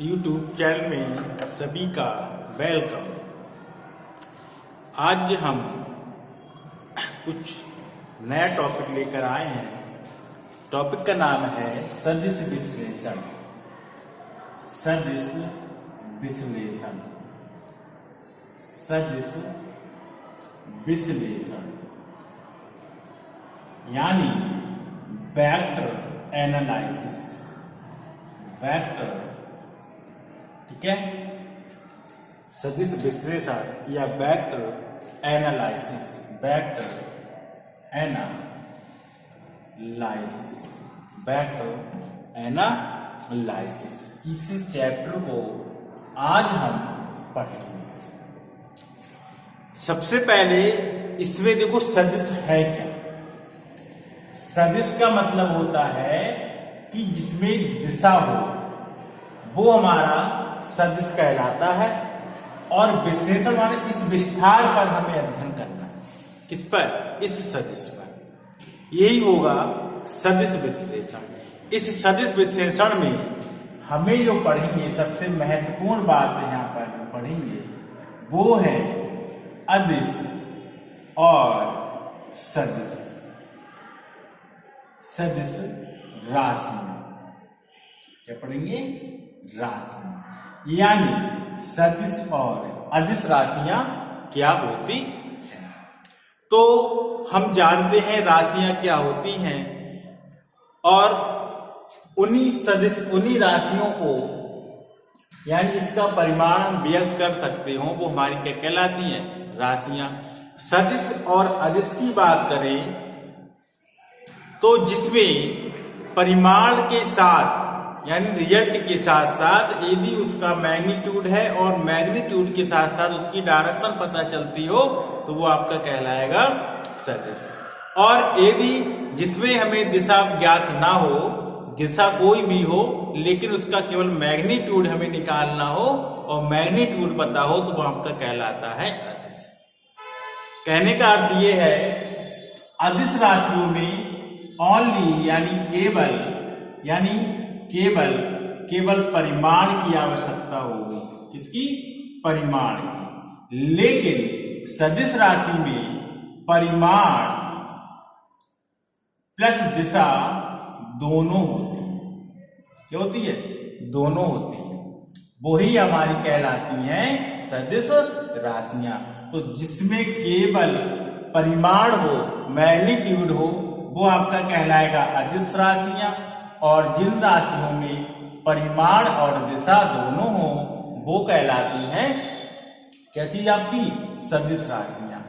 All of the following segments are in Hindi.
YouTube चैनल में सभी का वेलकम। आज हम कुछ नया टॉपिक लेकर आए हैं। टॉपिक का नाम है सदिश विश्लेषण। सदिश विश्लेषण, सदिश विश्लेषण यानी वेक्टर एनालिसिस। वेक्टर, ठीक है, सदिश विश्लेषण या vector analysis. Vector analysis, vector analysis, इस चैप्टर को आज हम पढ़ेंगे। सबसे पहले इसमें देखो सदिश है क्या। सदिश का मतलब होता है कि जिसमें दिशा हो, वो हमारा सदिश कहलाता है। और विश्लेषण माने इस विस्तार पर हमें अध्ययन करना है। किस पर? इस सदिश पर। यही होगा सदिश विश्लेषण। इस सदिश विश्लेषण में हमें जो पढ़ेंगे, सबसे महत्वपूर्ण बात यहाँ पर पढ़ेंगे वो है अदिश और सदिश। सदिश राशियां क्या पढ़ेंगे? राशियां, यानी सदिश और अदिश राशियां क्या होती हैं। तो हम जानते हैं राशियां क्या होती हैं, और उन्हीं राशियों को यानी इसका परिमाण हम व्यक्त कर सकते हो, वो हमारी क्या कहलाती हैं? राशियां। सदिश और अदिश की बात करें तो जिसमें परिमाण के साथ यानी रिजल्ट के साथ साथ यदि उसका मैग्नीट्यूड है और मैग्नीट्यूड के साथ साथ उसकी डायरेक्शन पता चलती हो तो वो आपका कहलाएगा सदिश। और यदि जिसमें हमें दिशा ज्ञात ना हो, दिशा कोई भी हो, लेकिन उसका केवल मैग्नीट्यूड हमें निकालना हो और मैग्नीट्यूड पता हो तो वो आपका कहलाता है अदिश। कहने का अर्थ ये है, अदिश राशियों में ओनली यानी केवल परिमाण की आवश्यकता होगी। किसकी? परिमाण की। लेकिन सदिश राशि में परिमाण प्लस दिशा दोनों होती है। क्या होती है? दोनों होती है। वही हमारी कहलाती हैं सदिश राशियां। तो जिसमें केवल परिमाण हो, मैग्नीट्यूड हो, वो आपका कहलाएगा अदिश राशियां। और जिन राशियों में परिमाण और दिशा दोनों हो वो कहलाती हैं क्या चीज आपकी? सदिश राशियां।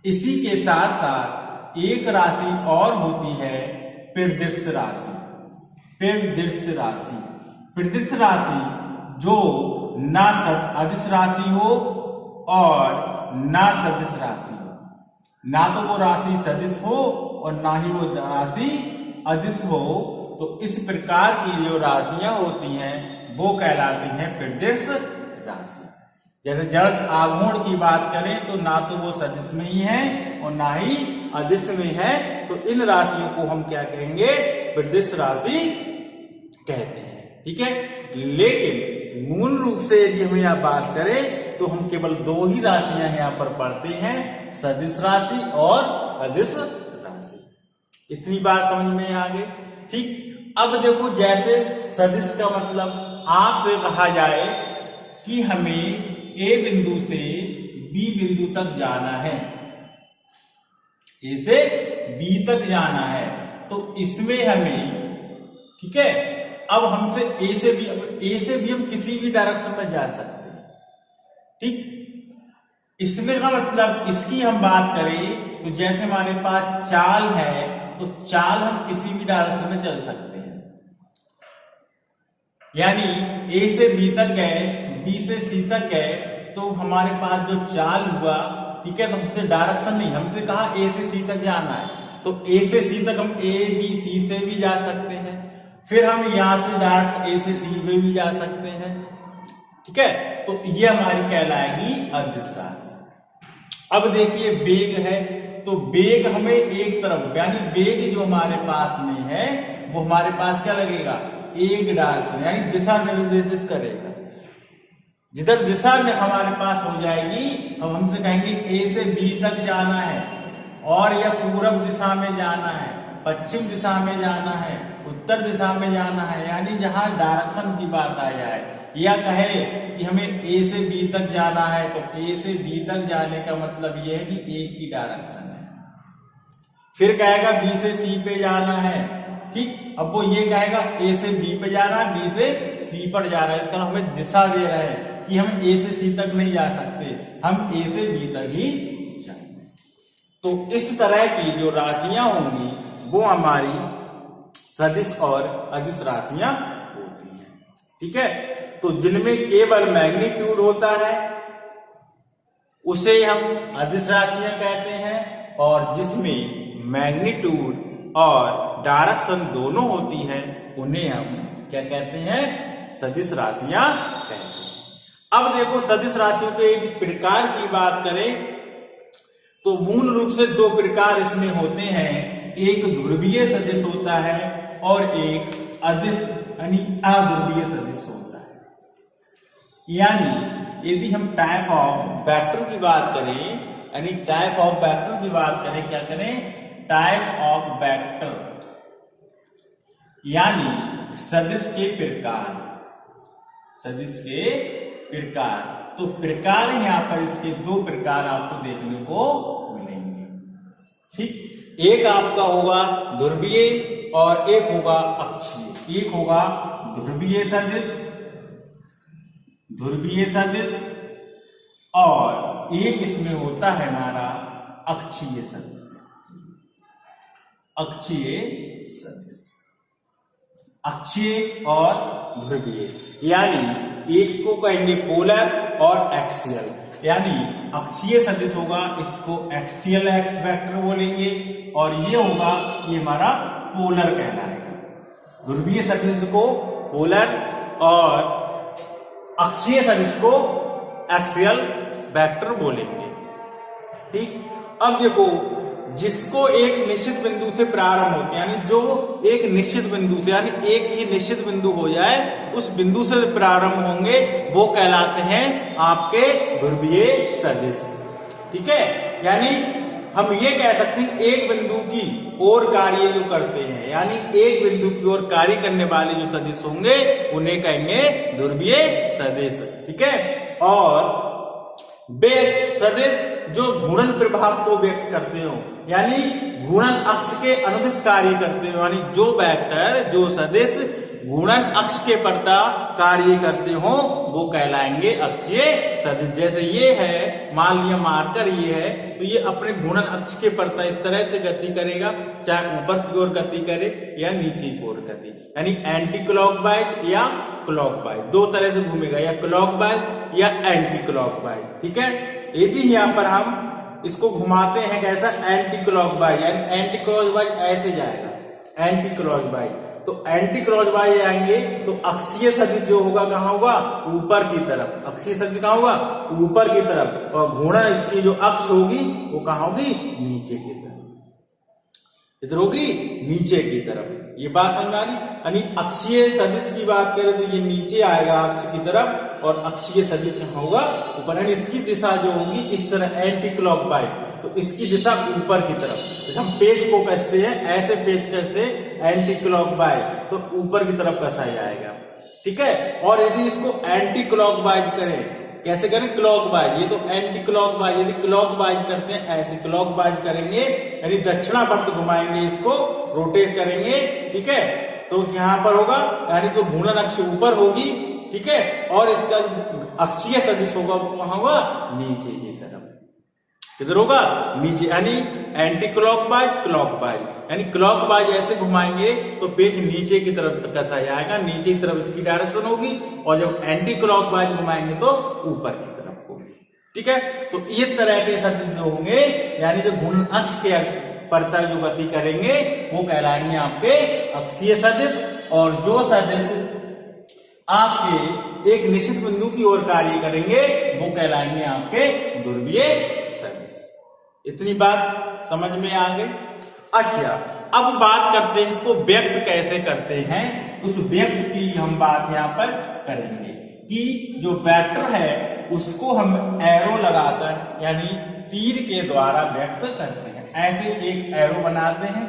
इसी के साथ साथ एक राशि और होती है प्रदिश राशि। प्रदिश राशि, प्रदिश राशि जो ना अदिश राशि हो और ना सदिश राशि हो। ना तो वो राशि सदिश हो और ना ही वो राशि अदिश हो। तो इस प्रकार की जो राशियां होती हैं वो कहलाती हैं प्रदिश राशि। जैसे जड़ आघूर्ण की बात करें तो ना तो वो सदिश में ही है और ना ही अदिश में है। तो इन राशियों को हम क्या कहेंगे? प्रदिश राशि कहते हैं। ठीक है। लेकिन मूल रूप से यदि हम यहाँ बात करें तो हम केवल दो ही राशियां यहाँ पर पढ़ते हैं, सदिश राशि और अदिश राशि। इतनी बात समझ में आ गई। ठीक। अब देखो, जैसे सदिश का मतलब आपसे कहा जाए कि हमें ए बिंदु से बी बिंदु तक जाना है, ए से बी तक जाना है, तो इसमें हमें, ठीक है, अब हमसे ए से बी हम किसी भी डायरेक्शन में जा सकते हैं। ठीक। इसमें का मतलब, इसकी हम बात करें तो जैसे हमारे पास चाल है तो चाल हम किसी भी डायरेक्शन में चल सकते हैं। यानी ए से बी तक गए, बी से सी तक गए, तो हमारे पास जो चाल हुआ, ठीक है, तो हमसे डायरेक्शन नहीं, हमसे कहा ए से सी तक जाना है, तो ए से सी तक हम ए बी सी से भी जा सकते हैं। फिर हम यहां से डायरेक्ट ए से सी में भी जा सकते हैं। ठीक है। तो ये हमारी कहलाएगी अदिश राशि। अब देखिए वेग है, तो वेग हमें एक तरफ, यानी वेग जो हमारे पास में है वो हमारे पास क्या लगेगा? एक डायरेक्शन यानी दिशा निर्देशित करेगा। जिधर दिशा में हमारे पास हो जाएगी, अब हमसे कहेंगे ए से बी तक जाना है और यह पूरब दिशा में जाना है, पश्चिम दिशा में जाना है, उत्तर दिशा में जाना है, यानी जहां डायरेक्शन की बात आ जाए, या कहे कि हमें ए से बी तक जाना है, तो ए से बी तक जाने का मतलब यह है कि एक ही डायरेक्शन है। फिर कहेगा बी से सी पे जाना है, ठीक। अब वो ये कहेगा ए से बी पे जाना है, बी से सी पर जा रहा है, इसका हमें दिशा दे रहा है कि हम ए से सी तक नहीं जा सकते, हम ए से बी तक ही जाएंगे। तो इस तरह की जो राशियां होंगी वो हमारी सदिश और अदिश राशियां होती हैं, ठीक है। तो जिनमें केवल मैग्नीट्यूड होता है उसे हम अदिश राशियां कहते हैं, और जिसमें मैग्नीट्यूड और डायरेक्शन दोनों होती है उन्हें हम क्या कहते हैं, सदिश राशियां कहते हैं। अब देखो सदिश राशियों के एक प्रकार की बात करें तो मूल रूप से दो प्रकार इसमें होते हैं, एक ध्रुवीय सदिश होता है और एक अदिश यानी अध्रुवीय सदिश होता है। यानी यदि हम टाइप ऑफ वेक्टर की बात करें, यानी टाइप ऑफ वेक्टर की बात करें, क्या करें, टाइप ऑफ वेक्टर यानी सदिश के प्रकार, सदिश के प्रकार। तो प्रकार यहां पर इसके दो प्रकार आपको देखने को मिलेंगे, ठीक। एक आपका होगा ध्रुवीय और एक होगा अक्षीय। एक होगा ध्रुवीय सदिश, ध्रुवीय सदिश, और एक इसमें होता है हमारा अक्षीय सदिश, अक्षीय सदिश। अक्षीय और ध्रुवीय यानी एक को कहेंगे पोलर और एक्सियल, यानी अक्षीय सदिश होगा इसको एक्सियल एक्स वेक्टर बोलेंगे, और ये होगा ये हमारा पोलर कहलाएगा। ध्रुवीय सदिश को पोलर और अक्षीय सदिश को एक्सियल वेक्टर बोलेंगे, ठीक। अब देखो जिसको एक निश्चित बिंदु से प्रारंभ होते हैं, यानी जो एक निश्चित बिंदु से, यानी एक ही निश्चित बिंदु हो जाए उस बिंदु से प्रारंभ होंगे वो कहलाते हैं आपके ध्रुवीय सदिश, ठीक है। यानी हम ये कह सकते हैं एक बिंदु की ओर कार्य जो करते हैं, यानी एक बिंदु की ओर कार्य करने वाले जो सदिश होंगे उन्हें कहेंगे ध्रुवीय सदिश, ठीक है। और वे सदिश जो घूर्णन प्रभाव को व्यक्त करते हो, यानी घूर्णन अक्ष के अनुदिश कार्य करते हो, यानी जो वेक्टर जो सदिश घूर्णन अक्ष के प्रति कार्य करते हो वो कहलाएंगे अक्षीय सदिश। जैसे ये है, मान लिया मार्कर ये है, तो ये अपने घूर्णन अक्ष के प्रति इस तरह से गति करेगा, चाहे ऊपर की ओर गति करे या नीचे की ओर गति, यानी एंटी क्लॉकवाइज या क्लॉकवाइज, दो तरह से घूमेगा, या क्लॉकवाइज या एंटी क्लॉकवाइज, ठीक है। यदि यहाँ पर हम इसको घुमाते हैं कैसा, एंटी क्लॉकवाइज, यानी एंटी क्लॉकवाइज ऐसे जाएगा एंटी क्लॉकवाइज, तो एंटी क्लॉकवाइज आएंगे तो अक्षीय सदिश जो होगा कहाँ होगा, ऊपर की तरफ। अक्षीय सदिश कहाँ होगा, ऊपर की तरफ, और घूर्णन इसकी जो अक्ष होगी वो कहाँ होगी, नीचे की तरफ, इधर होगी नीचे की तरफ। ये बात समझ में आ रही। यानी अक्षीय सदिश की बात करें तो ये नीचे आएगा अक्ष की तरफ, और अक्षीय सदिश कहाँ होगा, ऊपर। यानी इसकी दिशा जो होगी इस तरह एंटी क्लॉकवाइज, तो इसकी दिशा ऊपर की तरफ। तो हम पेज को कसते हैं ऐसे, पेज कैसे एंटी क्लॉकवाइज, तो ऊपर की तरफ कसा जाएगा, ठीक है। और यदि इसको एंटी क्लॉकवाइज करें, कैसे करें, क्लॉकवाइज, ये तो एंटी क्लॉकवाइज, यदि क्लॉकवाइज करते हैं ऐसे क्लॉकवाइज करेंगे, यानी दक्षिणावर्त घुमाएंगे, इसको रोटेट करेंगे, ठीक है। तो यहां पर होगा, यानी तो घूर्णन अक्ष ऊपर होगी, ठीक है, और इसका अक्षीय सदिश होगा वहां होगा नीचे की तरफ, किधर होगा, नीचे, यानी एंटी क्लॉकवाइज क्लॉकवाइज, यानी क्लॉकवाइज ऐसे घुमाएंगे तो पेज नीचे की तरफ कसा जाएगा, नीचे की तरफ इसकी डायरेक्शन होगी, और जब एंटी क्लॉकवाइज घुमाएंगे तो ऊपर की तरफ होगी, ठीक है। तो इस तरह के सदिश जो होंगे, यानी जो घूर्णन अक्ष के प्रति जो गति करेंगे वो कहलाएंगे आपके अक्षीय सदिश, और जो सदिश आपके एक निश्चित बिंदु की ओर कार्य करेंगे वो कहलाएंगे आपके ध्रुवीय सदिश। इतनी बात समझ में आ गई। अच्छा, अब बात करते हैं इसको व्यक्त कैसे करते हैं, उस व्यक्त की हम बात यहां पर करेंगे। कि जो वेक्टर है उसको हम एरो लगाकर यानी तीर के द्वारा व्यक्त करते हैं। ऐसे एक एरो बनाते हैं।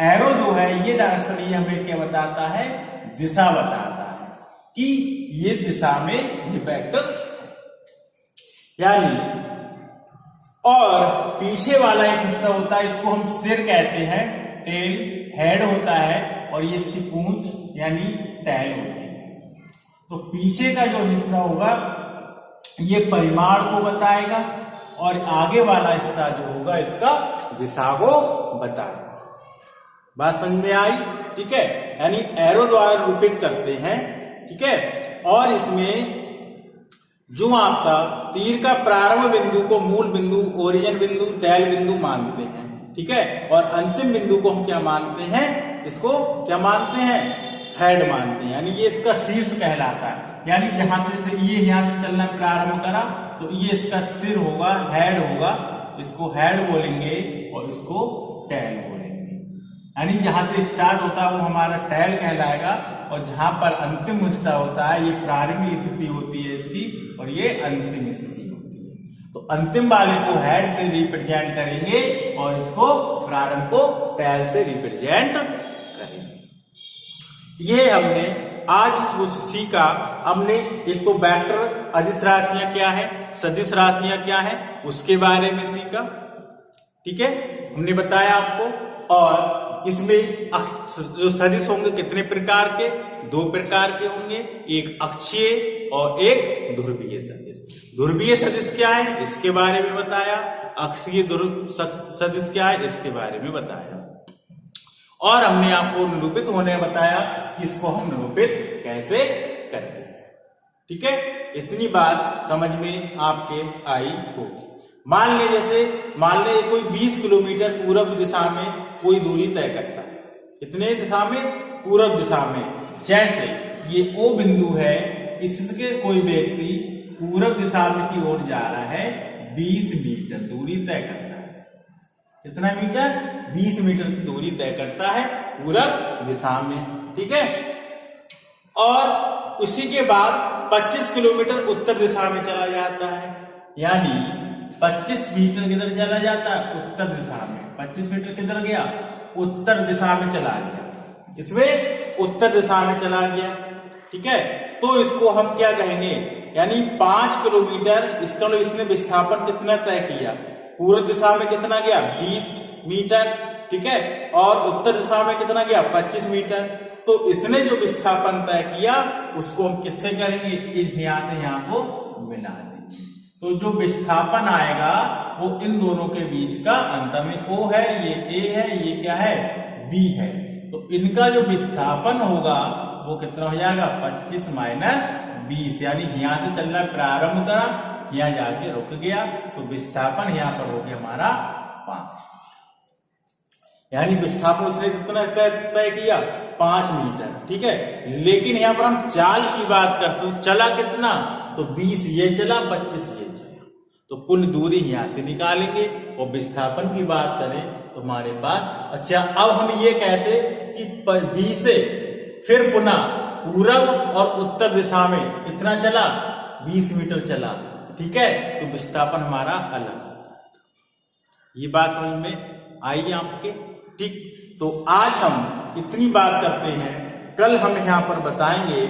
एरो जो है ये डायरेक्शन ये हमें क्या बताता है, दिशा बताता है कि ये दिशा में ये वेक्टर यानी, और पीछे वाला एक हिस्सा होता है इसको हम सिर कहते हैं, टेल हेड होता है, और ये इसकी पूंछ यानी टैल होती है। तो पीछे का जो हिस्सा होगा ये परिमाण को बताएगा और आगे वाला हिस्सा जो होगा इसका दिशा को बताएगा। बात समझ में आई? ठीक है, यानी एरो द्वारा निरूपित करते हैं। ठीक है, और इसमें जो आपका तीर का प्रारंभ बिंदु को मूल बिंदु, ओरिजिन बिंदु, टैल बिंदु मानते हैं। ठीक है, और अंतिम बिंदु को हम क्या मानते हैं, इसको क्या मानते हैं, हेड मानते हैं, यानी ये इसका शीर्ष कहलाता है। यानी जहां से ये यहां से चलना प्रारंभ करा तो ये इसका सिर होगा, हेड होगा, इसको हेड बोलेंगे और इसको टैल बोलेंगे। यानी जहां से स्टार्ट होता है वो हमारा टैल कहलाएगा, और जहां पर अंतिम हिस्सा होता है ये प्रारंभिक स्थिति होती है इसकी, और ये अंतिम स्थिति होती है। तो अंतिम वाले को हेड से रिप्रेजेंट करेंगे और इसको प्रारंभ को टैल से रिप्रेजेंट करेंगे। ये हमने आज कुछ सीखा। हमने एक तो वेक्टर, अदिश राशियां क्या है, सदिश राशियां क्या है, उसके बारे में सीखा। ठीक है, हमने बताया आपको। और इसमें जो सदिश होंगे कितने प्रकार के, 2 प्रकार के होंगे, एक अक्षीय और एक ध्रुवीय सदिश। ध्रुवीय सदिश क्या है इसके बारे में बताया, अक्षीय सदिश क्या है इसके बारे में बताया, और हमने आपको निरूपित होने बताया कि इसको हम निरूपित कैसे करते हैं। ठीक है, इतनी बात समझ में आपके आई होगी। मान ले कोई 20 किलोमीटर पूर्व दिशा में कोई दूरी तय करता है। कितने दिशा में, पूर्व दिशा में। जैसे ये O बिंदु है, इसके कोई व्यक्ति पूर्व दिशा में की ओर जा रहा है, 20 मीटर दूरी तय करता है। कितना मीटर, 20 मीटर की दूरी तय करता है पूर्व दिशा में। ठीक है, और उसी के बाद 25 किलोमीटर उत्तर दिशा में चला जाता है, यानी 25 मीटर किधर चला जाता है, उत्तर दिशा में। 25 मीटर किधर गया, उत्तर दिशा में चला गया, इसमें उत्तर दिशा में चला गया। ठीक है, तो इसको हम क्या कहेंगे, यानी 5 किलोमीटर, इसका मतलब इसने विस्थापन कितना तय किया, पूर्व दिशा में कितना गया, 20 मीटर। ठीक है, और उत्तर दिशा में कितना गया, 25 मीटर। तो इसने जो विस्थापन तय किया उसको हम किससे करेंगे, यहां से यहां को मिला देंगे। तो जो विस्थापन आएगा वो इन दोनों के बीच का अंतर में O है, ये A है, ये क्या है, B है। तो इनका जो विस्थापन होगा वो कितना हो जाएगा, 25 माइनस 20, यानी यहां से चलना प्रारंभ करा, यहां जाके रुक गया, तो विस्थापन यहां पर हो गया हमारा 5, यानी विस्थापन उसने कितना तय किया, 5 मीटर। ठीक है, लेकिन यहां पर हम चाल की बात करते हैं, चला कितना, तो 20 ये चला, 25 ये चला, तो कुल दूरी यहां से निकालेंगे। और विस्थापन की बात करें तो हमारे पास, अच्छा अब हम ये कहते कि 20 से फिर पुनः पूरब और उत्तर दिशा में कितना चला, 20 मीटर चला। ठीक है, तो विस्थापन हमारा अलग होता है। ये बात समझ में आई आपके? ठीक, तो आज हम इतनी बात करते हैं। कल हम यहाँ पर बताएंगे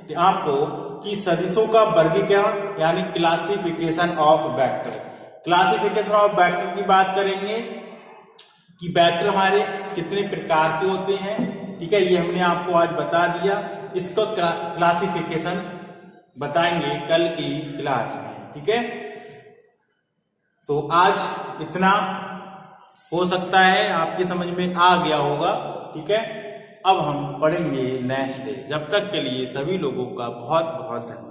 कि आपको कि सदिशों का वर्गीकरण यानी classification of vector. Classification of vector की बात करेंगे कि वेक्टर हमारे कितने प्रकार के होते हैं। ठीक है, ये हमने आपको आज बता दिया। इसका क्लासिफिकेशन बताएंगे कल की क्लास में। ठीक है, तो आज इतना हो सकता है आपकी समझ में आ गया होगा। ठीक है, अब हम पढ़ेंगे नेक्स्ट डे। जब तक के लिए सभी लोगों का बहुत बहुत धन्यवाद।